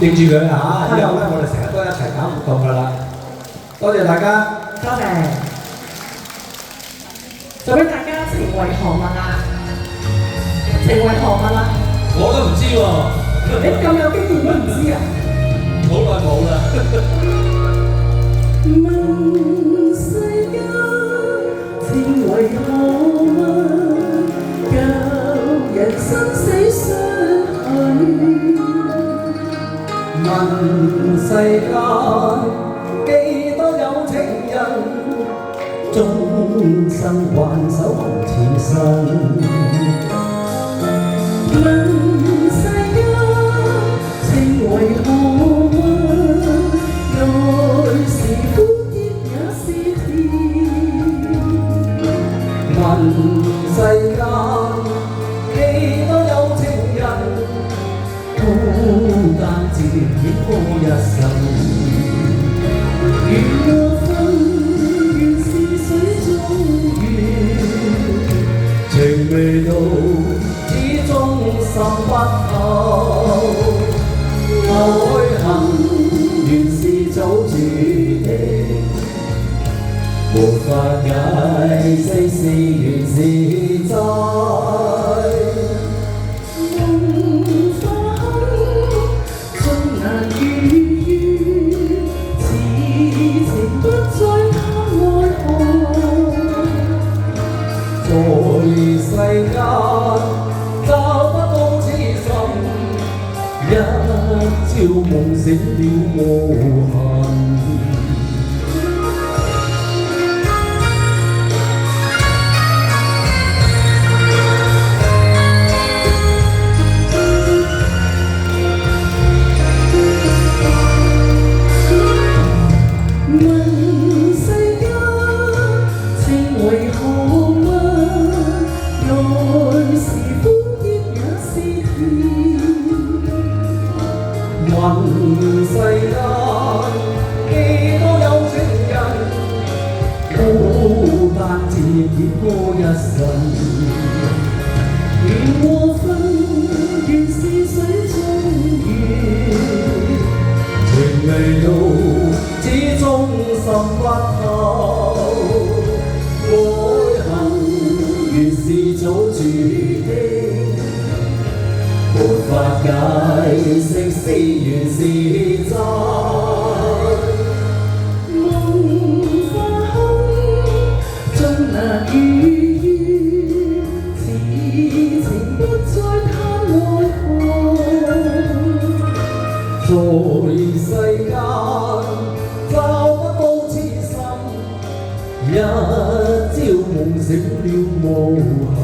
認住佢嚇，以後咧我哋成日都一齊搞活動㗎啦。多謝大家。多謝。做俾大家成為何物啊？成為何物啊？我都唔知喎。你咁有經驗都唔知啊？好耐冇啦。問世間情為何物，教人生死相許。問世間幾多有情人，終生還守紅前身。問世間情為何物，愛是苦澀也是甜。問世間幾多有情人，孤單自戀過一生。緣和分，原是水中月，情未到，始終心不透。愛恨原是早注定，無法解釋是緣是災。夢化空，終難遇遇，此情不再他愛何。在世間找不到痴心，一朝夢醒了無痕。問世間情為何物，愛是苦澀也是甜。問世間幾多有情人，孤單自戀過一生。緣和分，原是水中月，情未到，始終心不透。愛恨原是早注定，無法解釋是緣是災。夢化空，終難遇遇，此情不再他愛何。在世間找不到痴心，一朝夢醒了無痕。